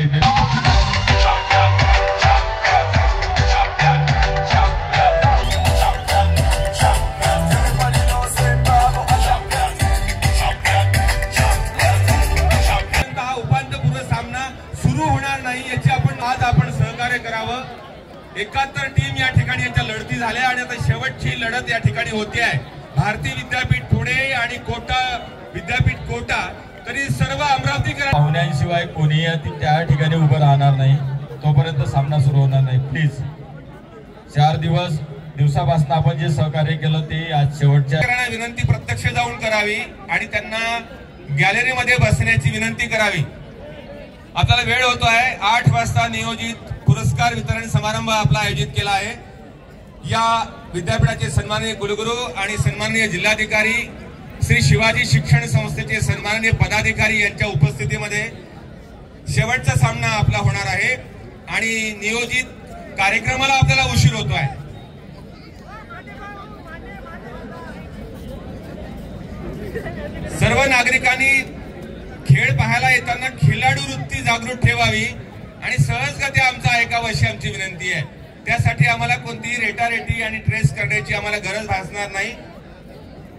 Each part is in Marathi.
इथे करावं। 71 टीम या ठिकाणी यांच्या लढती झाल्या आणि आता शेवटची लढत या ठिकाणी होते आहे। भारतीय विद्यापीठ पुणे आणि कोटा विद्यापीठ कोटा तरी सर्व अमरावतीकर पाहुण्यांशिवाय कोणीही त्या ठिकाणी उभं राहणार नाही तोपर्यंत सामना सुरू होणार नाही। प्लीज 4 दिवसापासून आपण जे सहकार्य केलं ते आज शेवटच्या विनंती प्रत्यक्ष जाऊन करावी आणि त्यांना गॅलरीमध्ये बसण्याची विनंती करावी। आपल्याला वेळ होतो आहे 8 वाजता नियोजित पुरस्कार वितरण समारंभ आपला आयोजित केला आहे। या विद्यापीठाचे सन्माननीय कुलगुरू आणि सन्माननीय जिल्हाधिकारी श्री शिवाजी शिक्षण संस्थेचे सन्माननीय पदाधिकारी यांच्या उपस्थितीमध्ये शेवटचा सामना आपला होणार आहे आणि नियोजित कार्यक्रमाला आपल्याला उशीर होतो आहे। सर्व नागरिकांनी खेळ पाहायला येताना खिलाडू वृत्ती जागृत ठेवावी आणि सहजगत्या आमचा ऐकावं अशी आमची विनंती आहे। त्यासाठी आम्हाला कोणतीही रेटारेटी आणि ट्रेस करण्याची आम्हाला गरज भासणार नाही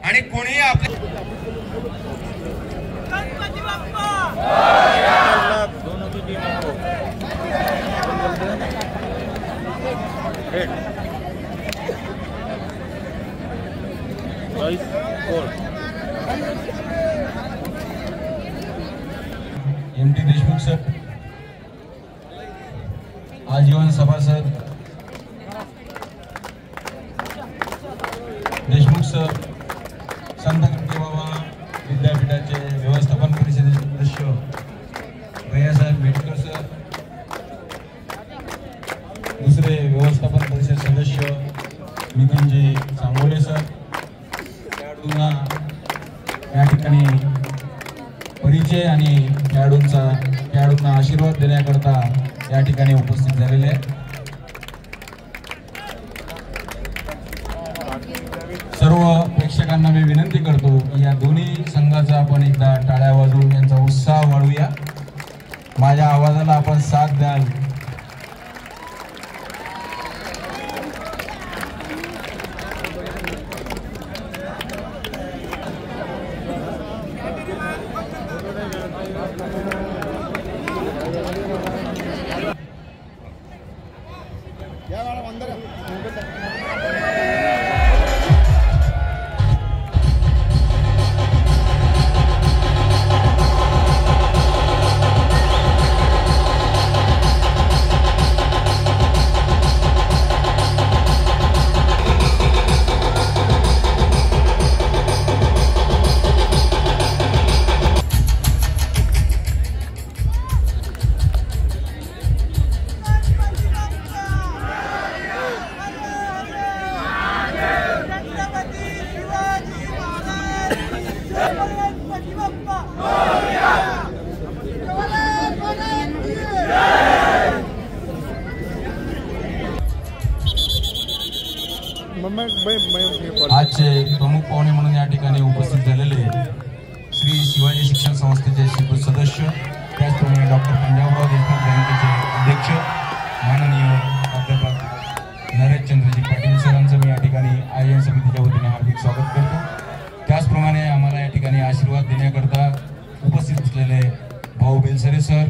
आणि कोणीही आपल्या एमटी देशमुख सर, आजीवन सभासद देशमुख सर, संत गणपतीबाबा विद्यापीठाचे व्यवस्थापन परिषदेचे सदस्य भैयासाहेब मेटकर सर, दुसरे व्यवस्थापन परिषद सदस्य मिथुनजी सांगोले सर, खेळाडूंना या ठिकाणी परिचय आणि खेळाडूंना आशीर्वाद देण्याकरता या ठिकाणी उपस्थित झालेले आहेत। सर्व प्रेक्षकांना मी विनंती करतो की या दोन्ही संघाचा आपण एकदा टाळ्या वाजवून यांचा उत्साह वाढवूया। माझ्या आवाजाला आपण साथ द्याल। आजचे प्रमुख पाहुणे म्हणून या ठिकाणी उपस्थित झालेले श्री शिवाजी शिक्षण संस्थेचे स्वीकृत सदस्य, त्याचप्रमाणे डॉक्टर पंजाबराव देशमुख बँकेचे अध्यक्ष माननीय प्राध्यापक नरेशचंद्रजी पाटील सरांचं मी या ठिकाणी आयोजन समितीच्या वतीने हार्दिक स्वागत करतो। त्याचप्रमाणे आम्हाला या ठिकाणी आशीर्वाद देण्याकरता उपस्थित असलेले भाऊ बेलसरे सर,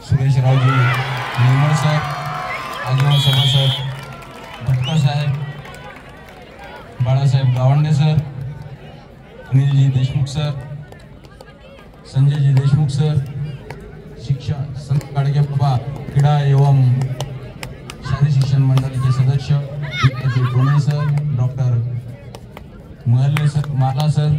सुरेशरावजी निर्मळ सर, आजीवन सभासद Bhatkar Saheb, Balasaheb Gawande sir, Anilji Deshmukh sir, Sanjayji Deshmukh sir, शिक्षण संत गाडगे बाबा क्रीडा एवं शालेय शिक्षण मंडळाचे सदस्य पुणे सर, डॉक्टर महल्ले सर, माला सर,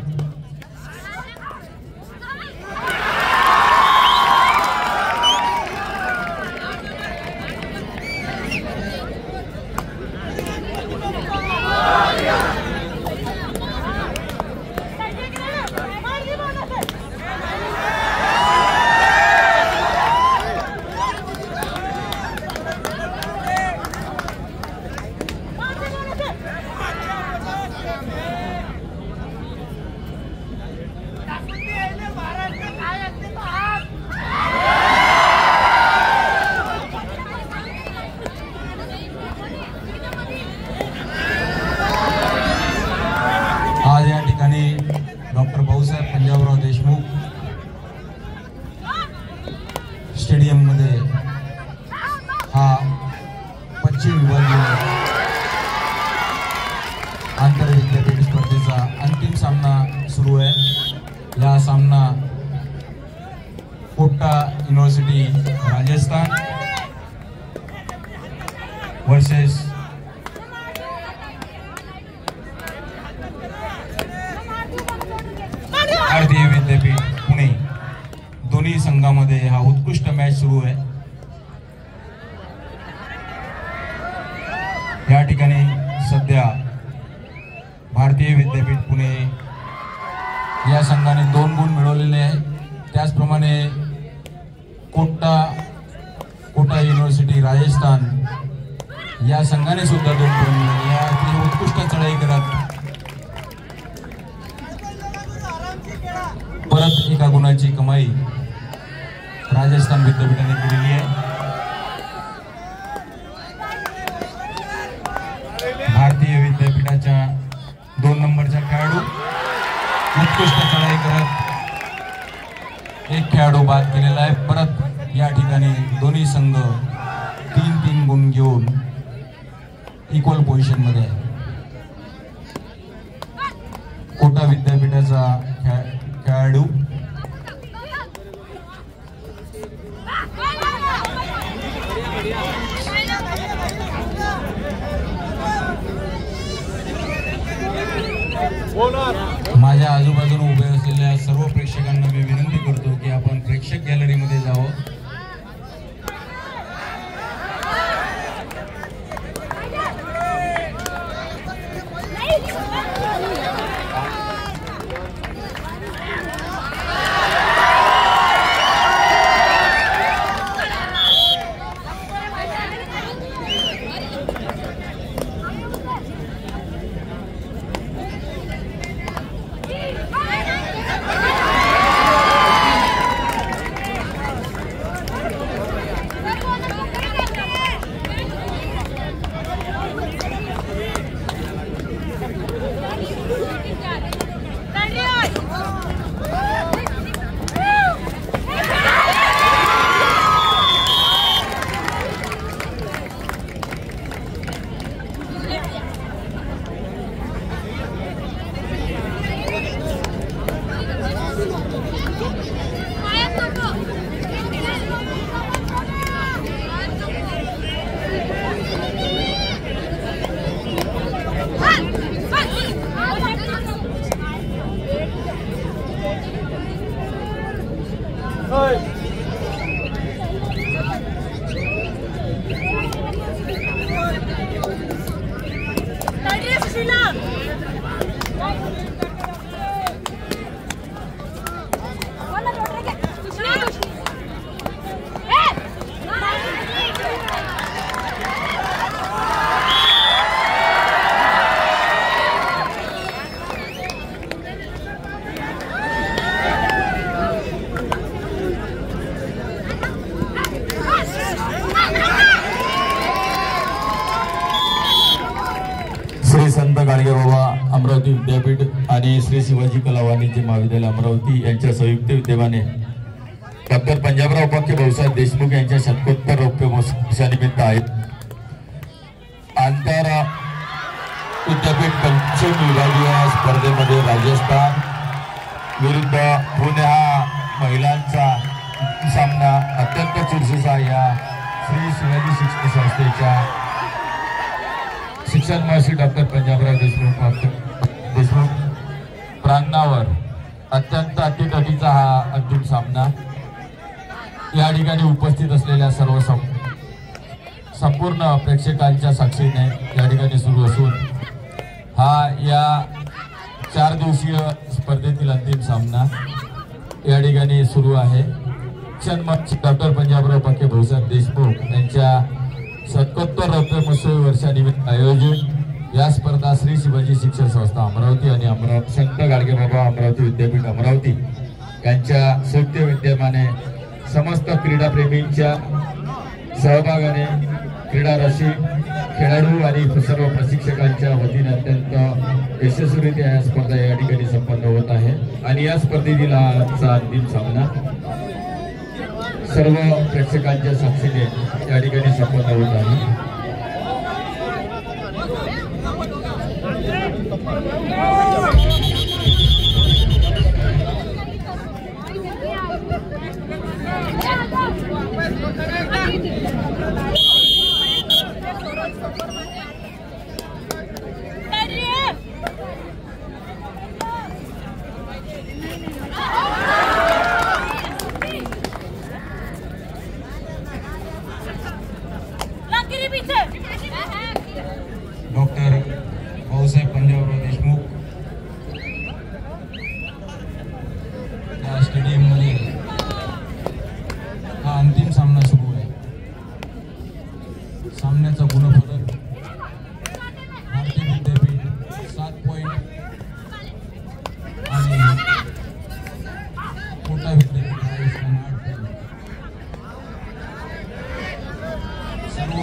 विभागीय आंतरविद्यापीठ स्पर्धेचा अंतिम सामना सुरू आहे। या सामना कोटा युनिव्हर्सिटी राजस्थान वर्सेस भारतीय विद्यापीठ पुणे, दोन्ही संघामध्ये हा उत्कृष्ट मॅच सुरू आहे। या ठिकाणी सध्या भारतीय विद्यापीठ पुणे या संघाने 2 गुण मिळवलेले आहे। त्याचप्रमाणे कोटा युनिव्हर्सिटी राजस्थान या संघाने सुद्धा 2 गुण मिळवले आहे। उत्कृष्ट चढाई करत परत एका गुणाची कमाई राजस्थान विद्यापीठाने केलेली आहे। भारतीय विद्यापीठाच्या 2 नंबरचा खेळाडू उत्कृष्ट चढाई करत एक खेळाडू बाद केलेला आहे। परत या ठिकाणी दोन्ही संघ 3-3 गुण घेऊन इक्वल पोझिशन मध्ये आहे। कोटा विद्यापीठाचा खेळाडू माझ्या आजूबाजूला उभे असलेल्या सर्व प्रेक्षकांना मी विनंती करतो की आपण प्रेक्षक गॅलरीमध्ये जावं। संत गाडगेबाबा अमरावती विद्यापीठ आणि श्री शिवाजी कला वाणिज्य महाविद्यालय अमरावती यांच्या संयुक्त विद्यमाने डॉक्टर पंजाबराव उपाख्य भाऊसाहेब देशमुख यांच्या शतकोत्तर रौप्य महोत्सवानिमित्त आहेत आंतर विद्यापीठ पंचम विभागीय स्पर्धेमध्ये राजस्थान विरुद्ध पुणे हा महिलांचा सामना अत्यंत चुरशीचा या श्री शिवाजी शिक्षण संस्थेच्या शिक्षण महर्षी डॉक्टर पंजाबराव देशमुख प्रांगणावर अत्यंत अटीतटीचा हा अंतिम सामना या ठिकाणी उपस्थित असलेल्या सर्व संपूर्ण प्रेक्षकांच्या साक्षीने या ठिकाणी सुरू असून हा या 4 दिवसीय स्पर्धेतील अंतिम सामना या ठिकाणी सुरू आहे। शिक्षण महर्षी डॉक्टर पंजाबराव उपाख्य भाऊसाहेब देशमुख यांच्या 77 रौप्य महोत्सवी वर्षानिमित्त आयोजित या स्पर्धा श्री शिवाजी शिक्षण संस्था अमरावती आणि संत गाडगेबाबा अमरावती विद्यापीठ अमरावती यांच्या संयुक्त विद्यमाने समस्त क्रीडाप्रेमींच्या सहभागाने क्रीडा रसिक खेळाडू आणि सर्व प्रशिक्षकांच्या वतीने अत्यंत यशस्वीरित्या या स्पर्धा या ठिकाणी संपन्न होत आहे आणि या स्पर्धेतील आजचा अंतिम सामना सर्व प्रेक्षकांच्या साक्षीने या ठिकाणी संपन्न होत आहे। डॉक्टर भाऊसाहेब पंजाबराव देशमुख या स्टेडियममध्ये हा अंतिम सामना सुरू आहे. सामन्याचा गुणफलक भारतीय विद्यापीठ 7 पॉइंट आणि कोटा विद्यापीठ 8 पॉइंट. सर्व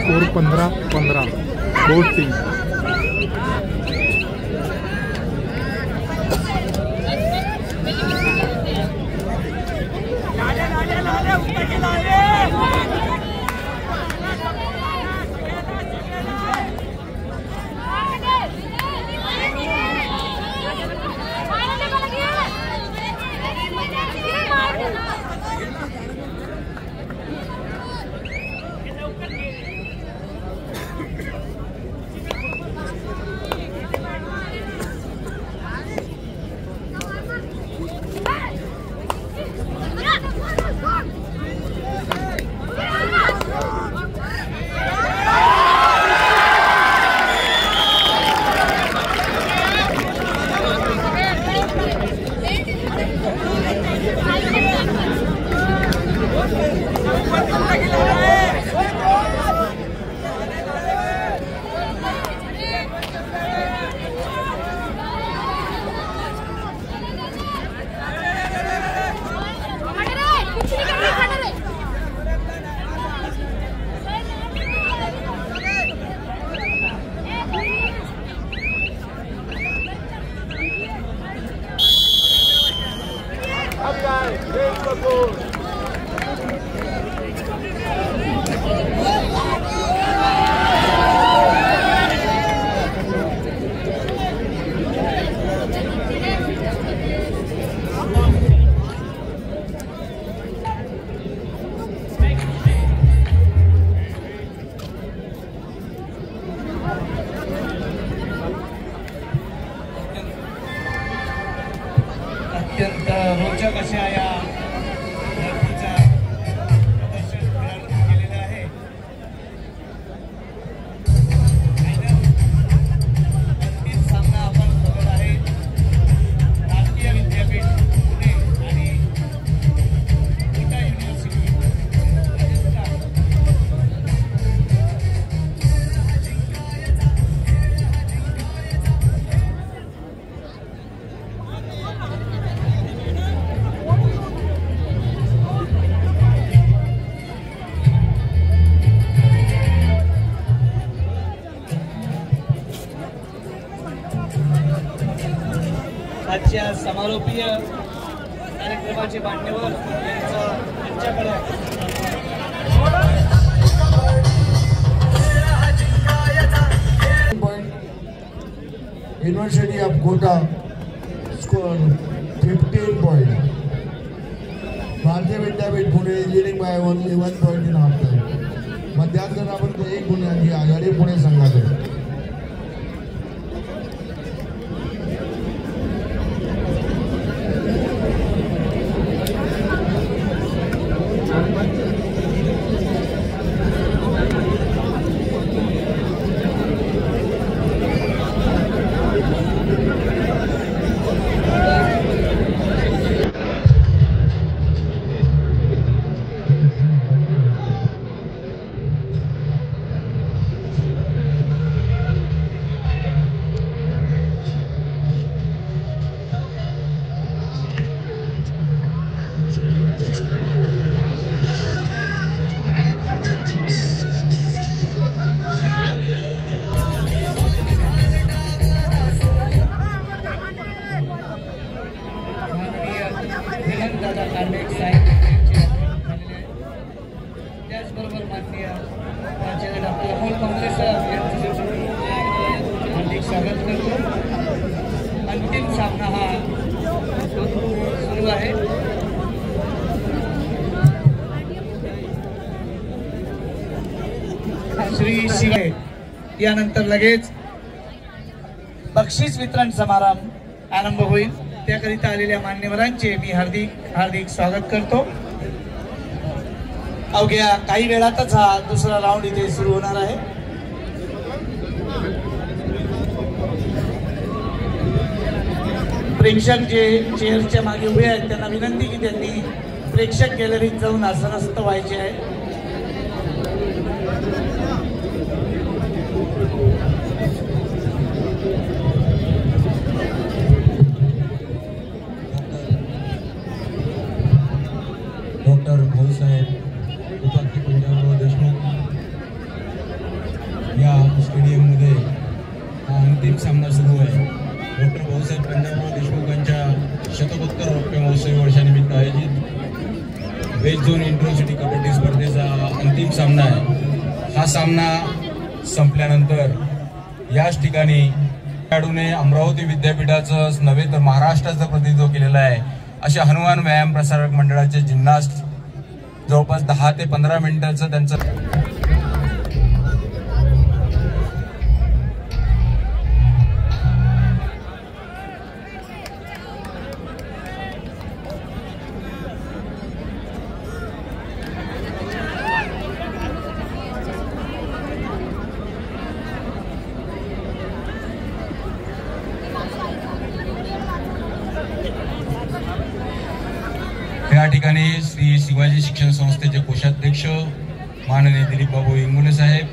स्कोर 15-15 बोथ टीम। अत्यंत रोचक अशा या समारोपीय कार्यक्रमाचे मान्यवर यांच्याकडे University of Kota scored 15 points. भारतीय विद्यापीठ Pune leading by only 1 point in half time. मध्यांतरापर्यंत 1 गुणांची आघाडी पुणे संघाकडे. त्याचबरोबर माननीय प्राचार्य डॉक्टर अमोल कांबळे सर यांचं हार्दिक स्वागत करतो. अंतिम सामना हा सुरू आहे. श्री शिवाय यानंतर लगेच बक्षीस वितरण समारंभ आरंभ होईल. त्याकरिता आलेल्या मान्यवरांचे मी हार्दिक स्वागत करतो. अवघ्या काही वेळातच हा दुसरा राऊंड इथे सुरू होणार आहे. प्रेक्षक जे चेअरच्या मागे उभे आहेत त्यांना विनंती की त्यांनी प्रेक्षक गॅलरीत जाऊन आसनस्थ व्हायचे आहे. डॉक्टर भाऊसाहेब उपाध्याय पंजाबराव देशमुख या स्टेडियममध्ये हा अंतिम सामना सुरू आहे. डॉक्टर भाऊसाहेब पंजाबराव देशमुखांच्या शतकोत्तर रौप्य महोत्सवी वर्षानिमित्त आयोजित वेस्ट झोन इंटरसिटी कबड्डी स्पर्धेचा अंतिम सामना आहे. हा सामना संपल्यानंतर याच ठिकाणी खेळाडूने अमरावती विद्यापीठाचं नव्हे तर महाराष्ट्राचं प्रतिनिधित्व केलेलं आहे. अशा हनुमान व्यायाम प्रसारक मंडळाचे जिम्नास्ट जवळपास 10 ते 15 मिनिटांचं त्यांचं या ठिकाणी श्री शिवाजी शिक्षण संस्थेचे कोषाध्यक्ष माननीय दिलीप बाबू इंगोले साहेब,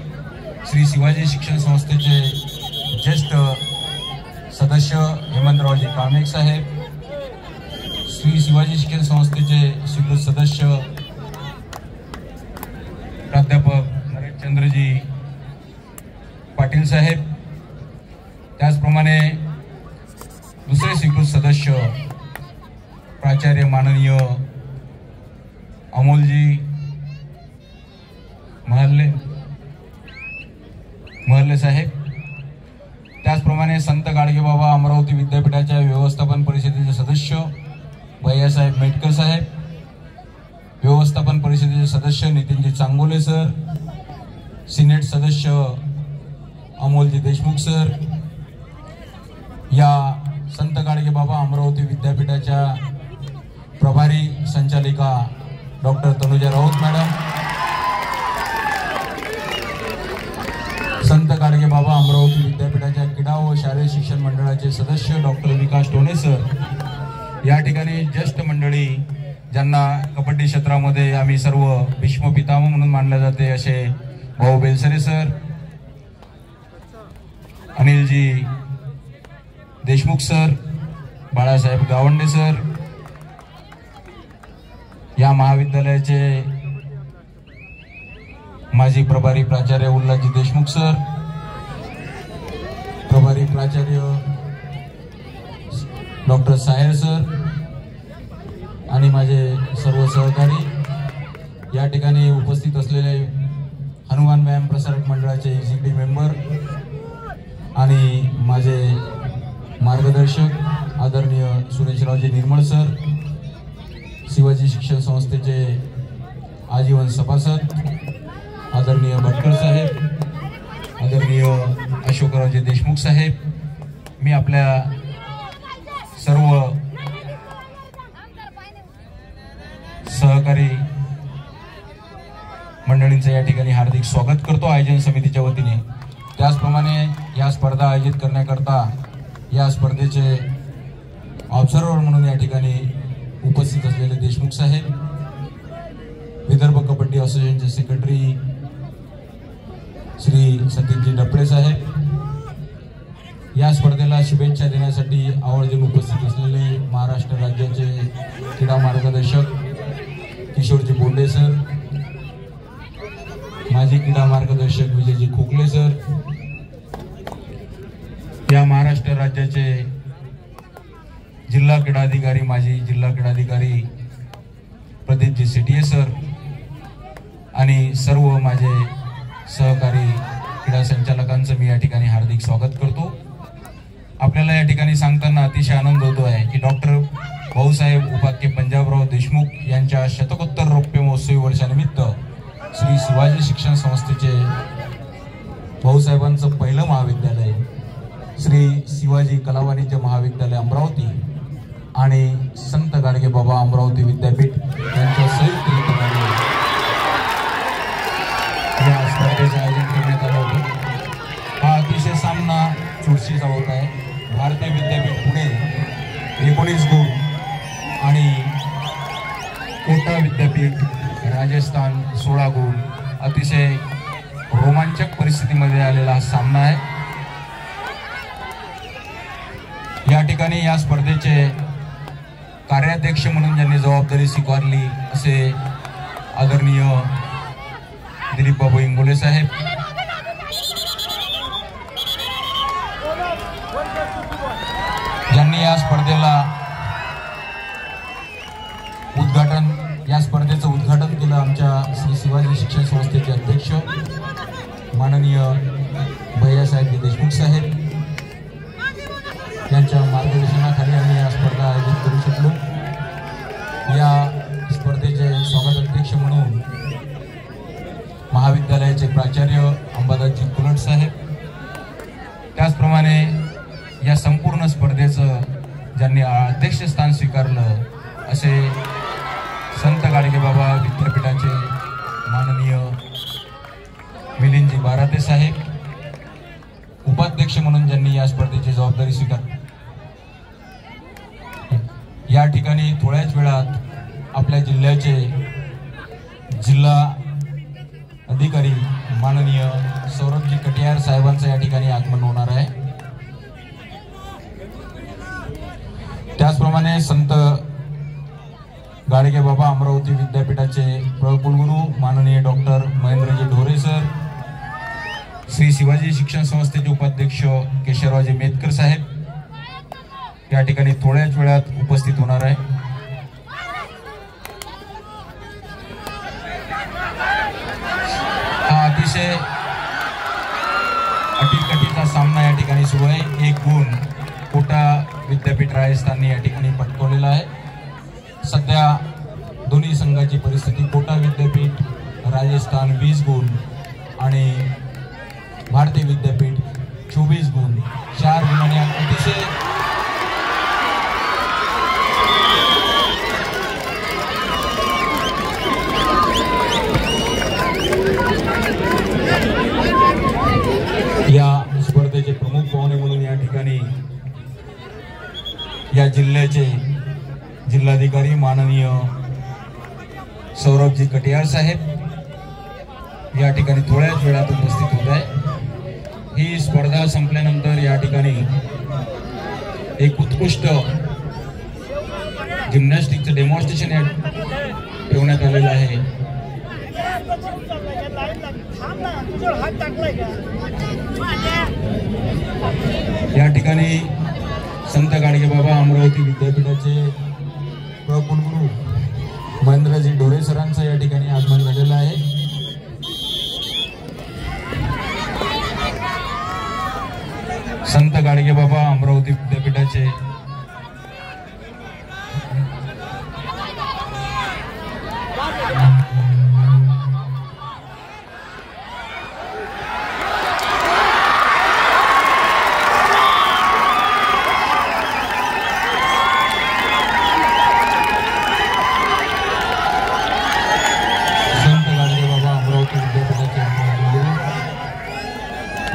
श्री शिवाजी शिक्षण संस्थेचे ज्येष्ठ सदस्य हेमंतरावजी कामेक साहेब, श्री शिवाजी शिक्षण संस्थेचे स्वीकृत सदस्य प्राध्यापक नरेशचंद्रजी पाटील साहेब, त्याचप्रमाणे दुसरे स्वीकृत सदस्य प्राचार्य माननीय अमोलजी महर्ले साहेब, त्याचप्रमाणे संत गाडगेबाबा अमरावती विद्यापीठाच्या व्यवस्थापन परिषदेचे सदस्य भैयासाहेब मेटकर साहेब, व्यवस्थापन परिषदेचे सदस्य नितीनजी चांगोले सर, सिनेट सदस्य अमोलजी देशमुख सर, या संत गाडगेबाबा अमरावती विद्यापीठाच्या प्रभारी संचालिका डॉक्टर तनुजा राऊत मॅडम, संत गाडगेबाबा अमरावती विद्यापीठाच्या क्रीडा व शालेय शिक्षण मंडळाचे सदस्य डॉक्टर विकास टोणे सर, या ठिकाणी ज्येष्ठ मंडळी ज्यांना कबड्डी क्षेत्रामध्ये आम्ही सर्व भीष्म पितामह म्हणून मानले जाते असे Bhau Belsare sir, Anilji Deshmukh sir, Balasaheb Gawande sir, या महाविद्यालयाचे माजी प्रभारी प्राचार्य उल्हाजी देशमुख सर, प्रभारी प्राचार्य डॉक्टर साहेर सर आणि माझे सर्व सहकारी, या ठिकाणी उपस्थित असलेले हनुमान व्यायाम प्रसारक मंडळाचे एक्झिक्युटिव्ह मेंबर आणि माझे मार्गदर्शक आदरणीय सुरेशरावजी निर्मळ सर, शिवाजी शिक्षण संस्थेचे आजीवन सभासद आदरणीय भटकर साहेब, आदरणीय अशोकरावजी देशमुख साहेब, मी आपल्या सर्व सहकारी मंडळींचं या ठिकाणी हार्दिक स्वागत करतो आयोजन समितीच्या वतीने। त्याचप्रमाणे या स्पर्धा आयोजित करण्याकरता या स्पर्धेचे ऑब्झर्वर म्हणून या ठिकाणी उपस्थित असलेले देशमुख साहेब, विदर्भ कबड्डी असोसिएशनचे सेक्रेटरी श्री सतीशजी डपळे साहेब, या स्पर्धेला शुभेच्छा देण्यासाठी आवर्जून उपस्थित असलेले महाराष्ट्र राज्याचे क्रीडा मार्गदर्शक किशोरजी बोंडे सर, माजी क्रीडा मार्गदर्शक विजयजी खोकले सर, या महाराष्ट्र राज्याचे जिल्हा क्रीडाधिकारी माजी जिल्हा क्रीडाधिकारी प्रदीपजी सेटिये सर आणि सर्व माझे सहकारी क्रीडा संचालकांचं मी या ठिकाणी हार्दिक स्वागत करतो। आपल्याला या ठिकाणी सांगताना अतिशय आनंद होतो आहे की डॉक्टर भाऊसाहेब उपाख्य पंजाबराव देशमुख यांच्या शतकोत्तर रौप्य महोत्सवी वर्षानिमित्त श्री शिवाजी शिक्षण संस्थेचे भाऊसाहेबांचं पहिलं महाविद्यालय श्री शिवाजी कला वाणिज्य महाविद्यालय अमरावती आणि संत गाडगेबाबा अमरावती विद्यापीठ यांच्या संयुक्तरित्या या स्पर्धेचं आयोजन करण्यात आलं होतं। हा अतिशय सामना चुरशीचा होत आहे। भारतीय विद्यापीठ पुणे 19 गुण आणि कोटा विद्यापीठ राजस्थान 16 गुण, अतिशय रोमांचक परिस्थितीमध्ये आलेला हा सामना आहे। या ठिकाणी या स्पर्धेचे कार्याध्यक्ष म्हणून ज्यांनी जबाबदारी स्वीकारली असे आदरणीय दिलीप बाबू इंगोले साहेब, ज्यांनी या स्पर्धेचं उद्घाटन केलं आमच्या श्री शिवाजी शिक्षण संस्थेचे अध्यक्ष माननीय भैयासाहेब देशमुख साहेब यांच्या मार्गदर्शनाखाली आम्ही या स्पर्धा आयोजित करू शकलो। या स्पर्धेचे स्वागताध्यक्ष म्हणून महाविद्यालयाचे प्राचार्य अंबादासजी कुलट साहेब, त्याचप्रमाणे या संपूर्ण स्पर्धेचं ज्यांनी अध्यक्षस्थान स्वीकारलं असे संत गाडगेबाबा विद्यापीठाचे माननीय मिलिंदजी बाराते साहेब, उपाध्यक्ष म्हणून ज्यांनी या स्पर्धेची जबाबदारी स्वीकारली। या ठिकाणी थोड्याच वेळात आपल्या जिल्ह्याचे जिल्हा अधिकारी माननीय सौरभजी कटियार साहेबांचं या ठिकाणी आगमन होणार आहे। त्याचप्रमाणे संत गाडगेबाबा अमरावती विद्यापीठाचे कुलगुरू माननीय डॉक्टर महेंद्रजी ढोरे सर, श्री शिवाजी शिक्षण संस्थेचे उपाध्यक्ष केशवरावजी मेतकर साहेब या ठिकाणी थोड्याच वेळात उपस्थित होणार आहे। हा अतिशय अटीतटीचा सामना या ठिकाणी सुरू आहे। 1 गुण कोटा विद्यापीठ राजस्थानने या ठिकाणी पटकावलेला आहे। सध्या दोन्ही संघाची परिस्थिती कोटा विद्यापीठ राजस्थान 20 गुण आणि भारतीय विद्यापीठ 24 गुण, 4 गुणांनी अतिशय या स्पर्धेचे प्रमुख पाहुणे म्हणून या ठिकाणी या जिल्ह्याचे जिल्हाधिकारी माननीय सौरभजी कटियार साहेब या ठिकाणी थोड्याच वेळात उपस्थित होत आहे। ही स्पर्धा संपल्यानंतर या ठिकाणी एक उत्कृष्ट जिम्नॅस्टिकचं डेमॉन्स्ट्रेशन ठेवण्यात आलेलं आहे। या ठिकाणी संत गाडगेबाबा अमरावती विद्यापीठाचे कुलगुरू महेंद्रजी ढोरे सरांचं या ठिकाणी आगमन झालेलं आहे. संत गाडगेबाबा अमरावती विद्यापीठाचे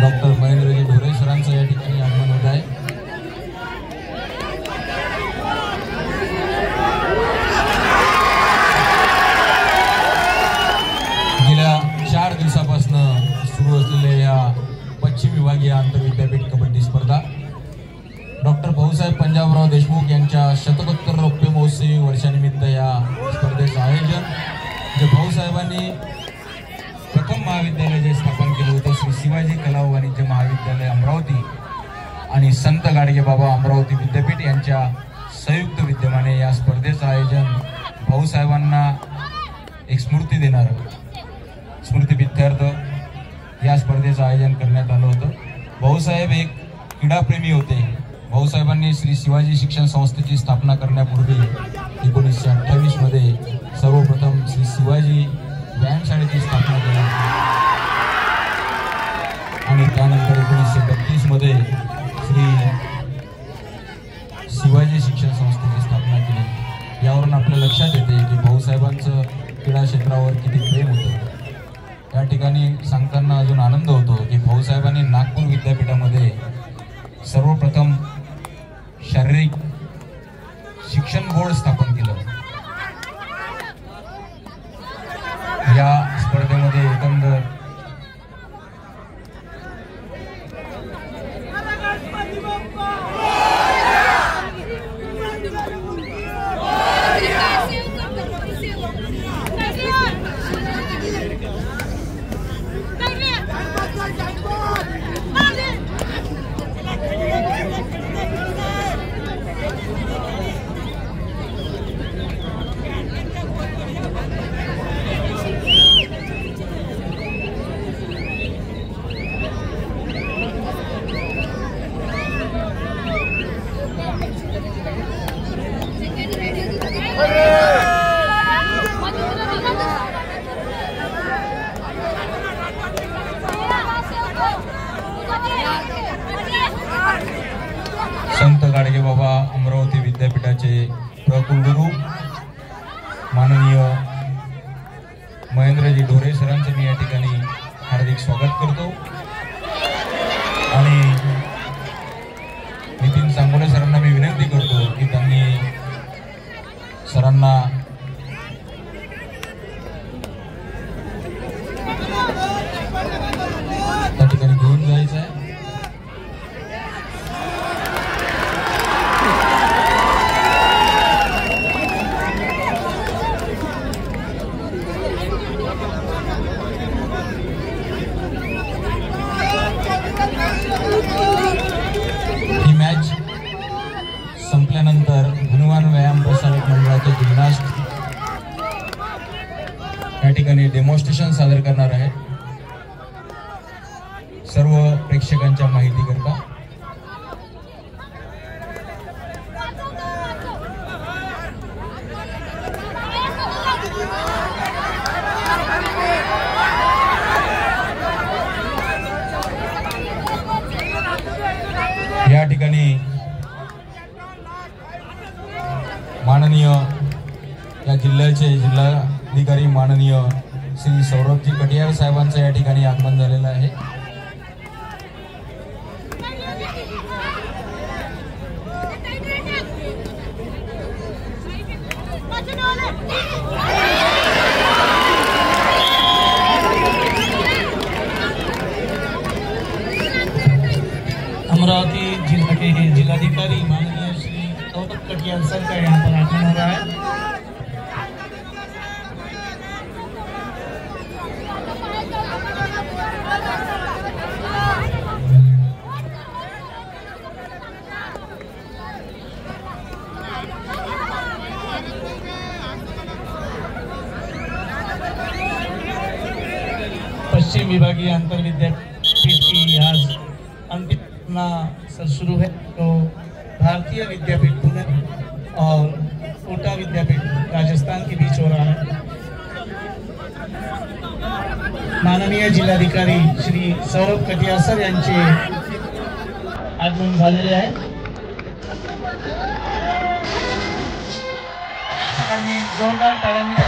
डॉक्टर महेंद्रजी ढोरे सरांचं या ठिकाणी आगमन होत आहे. गेल्या 4 दिवसापासून सुरू असलेल्या या पश्चिम विभागीय आंतरविद्यापीठ कबड्डी स्पर्धा डॉक्टर भाऊसाहेब पंजाबराव देशमुख यांच्या शतकोत्तर रौप्य महोत्सवी वर्षानिमित्त या स्पर्धेचं आयोजन जे भाऊसाहेबांनी प्रथम महाविद्यालय जे स्थापन केलं होतं श्री शिवाजी कला व वाणिज्य महाविद्यालय अमरावती आणि संत गाडगेबाबा अमरावती विद्यापीठ यांच्या संयुक्त विद्यमाने या स्पर्धेचं आयोजन भाऊसाहेबांना एक स्मृती देणारं स्मृतिप्रित्यर्थ या स्पर्धेचं आयोजन करण्यात आलं होतं. भाऊसाहेब एक क्रीडाप्रेमी होते. भाऊसाहेबांनी श्री शिवाजी शिक्षण संस्थेची स्थापना करण्यापूर्वी 1928 मध्ये सर्वप्रथम श्री शिवाजी व्यायामशाळेची स्थापना केली आणि त्यानंतर 1932 मध्ये श्री शिवाजी शिक्षण संस्थेची स्थापना केली. यावरून आपल्या लक्षात येते की भाऊसाहेबांचं क्रीडा क्षेत्रावर किती प्रेम होतं. या ठिकाणी सांगताना अजून आनंद होतो की भाऊसाहेबांनी नागपूर विद्यापीठामध्ये सर्वप्रथम शारीरिक शिक्षण बोर्ड स्थापन केलं. या स्पर्धेमध्ये एकंदर संत गाडगेबाबा अमरावती विद्यापीठाचे कुलगुरू माननीय महेंद्रजी ढोरे सरांचं मी या ठिकाणी हार्दिक स्वागत करतो आणि नितीन सांगोले सरांना मी विनंती करतो की त्यांनी सरांना त्या ठिकाणी घेऊन जायचं आहे. ही मॅच संपल्यानंतर हनुमान व्यायाम प्रसारक मंडळाचे जिम्नास्ट या ठिकाणी डेमॉन्स्ट्रेशन सादर करणार आहे सर्व प्रेक्षकांच्या माहितीकरता. या ठिकाणी माननीय या जिल्ह्याचे जिल्हाधिकारी माननीय श्री सौरभजी कटियार साहेबांचं या ठिकाणी आगमन झालेलं आहे. अमरावती जिले के जिलाधिकारी माननीय श्री सौरभ कटियार सर का यहाँ पर आगमन हो रहा है. पश्चिम विभागीय अंतर विद्यापीठ की आज अंतिम शुरू है, तो भारतीय विद्यापीठ पुणे और कोटा विद्यापीठ राजस्थान के बीच हो रहा है। माननीय जिल्हाधिकारी श्री सौरभ कटियार सर यांचे आगमन झालेले आहे। आणि जोरदार टाळ्यांनी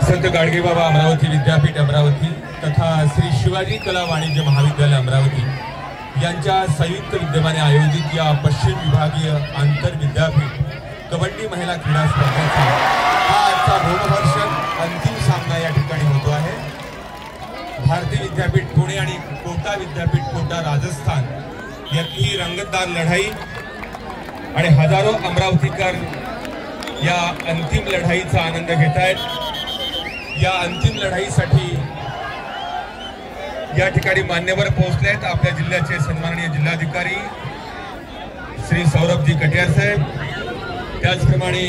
संत गाडगेबाबा अमरावती विद्यापीठ अमरावती तथा श्री शिवाजी कला वाणिज्य महाविद्यालय अमरावती यांच्या संयुक्त विद्यमाने आयोजित या पश्चिम विभागीय आंतर विद्यापीठ कबड्डी महिला क्रीडा स्पर्धेचा हा आजचा रोमहर्षक अंतिम सामना या ठिकाणी होतो आहे। भारतीय विद्यापीठ पुणे आणि कोटा विद्यापीठ कोटा राजस्थान यातली ही रंगतदार लढाई आणि हजारो अमरावतीकर या अंतिम लढाईचा आनंद घेत आहेत। या अंतिम लढाईसाठी या ठिकाणी मान्यवर पोहोचले आहेत आपल्या जिल्ह्याचे सन्माननीय जिल्हाधिकारी श्री सौरभजी कटियार साहेब, त्याचप्रमाणे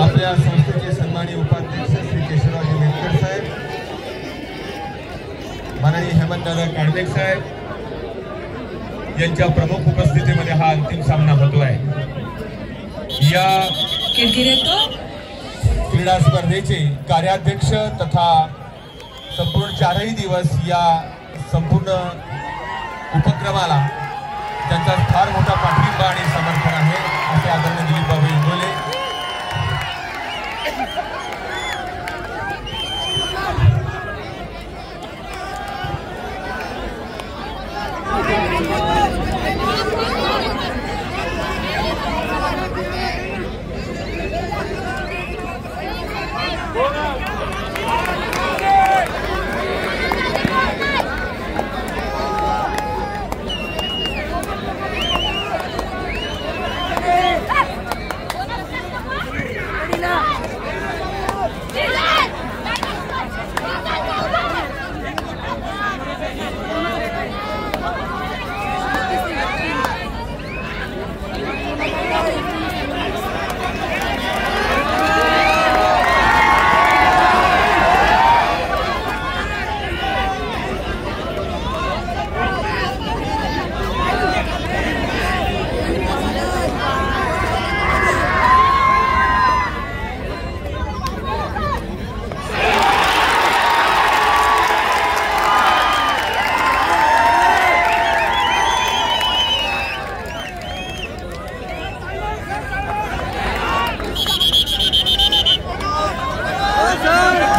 आपल्या संस्थेचे सन्माननीय उपाध्यक्ष श्री केशवरावजी मेहकर साहेब, माननीय हेमंतदादा काळबेक साहेब यांच्या प्रमुख उपस्थितीमध्ये हा अंतिम सामना होतो आहे। या क्रीडा स्पर्धेचे कार्याध्यक्ष तथा संपूर्ण 4ही दिवस या संपूर्ण उपक्रमाला त्यांचा फार मोठा पाठिंबा आणि समर्थन आहे असे आदरणीय दिलीपबाबू इंगोले,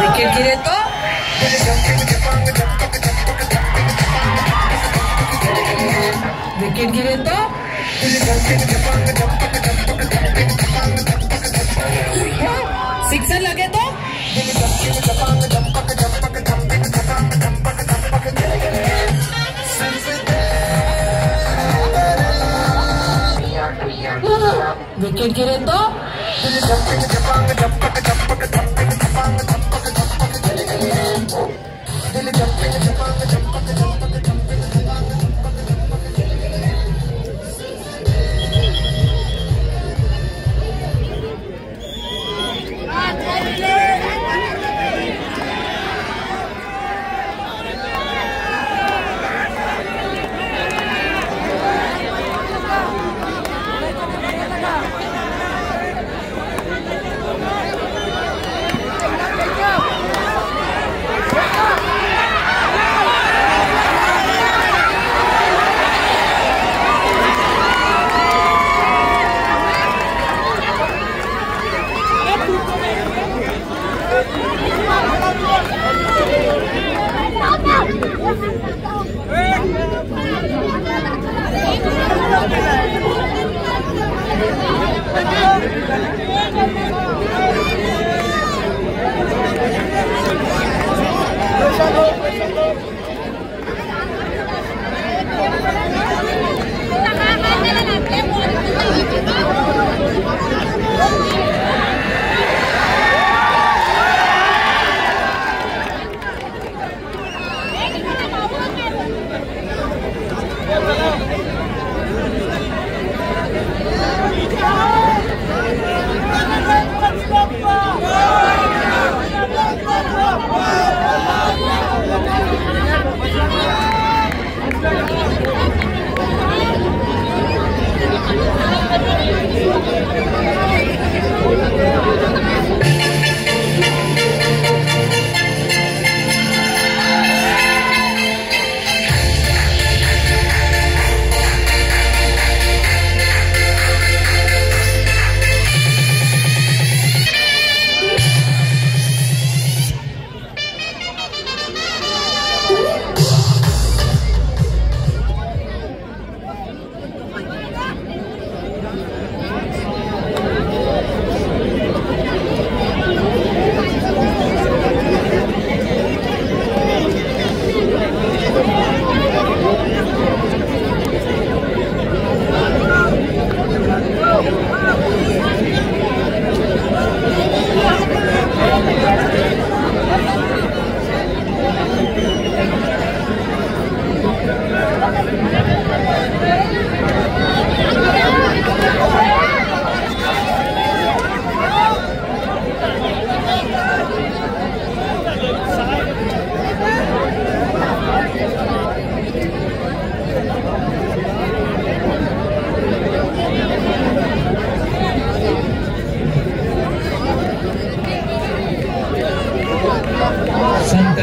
विकेट गिरे तो विकेट गिरे तो सिक्सर लगे तो विकेट गिरे तो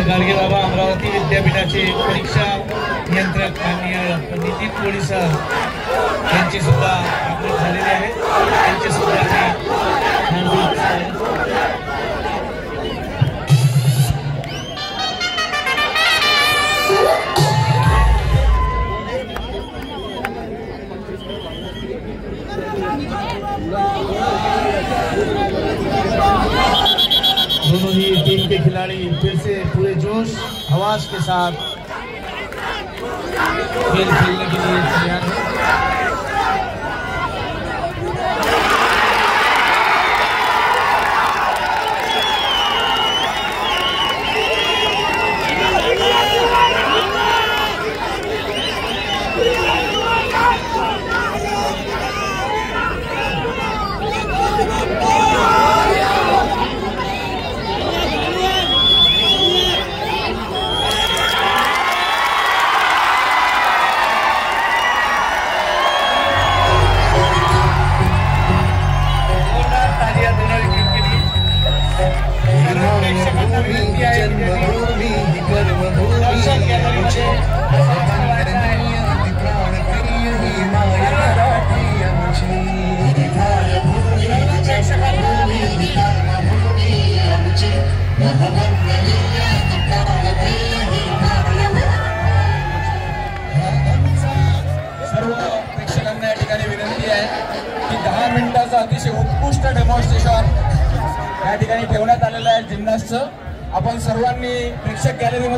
गाडगेबाबा अमरावती विद्यापीठाचे परीक्षा नियंत्रक माननीय नितीन कोळी सर यांचे सुद्धा आगमन झालेले आहे. त्यांचे सुद्धा दोनों ही टीम के खिलाड़ी फिर से पूरे जोश हवास के साथ खेल खेलने के लिए तैयार है. अतिशय उत्कृष्ट डेमॉन्स्ट्रेशन या ठिकाणी ठेवण्यात आलेलं आहे जिम्नास्टचं. आपण सर्वांनी प्रेक्षक गॅलरीमध्ये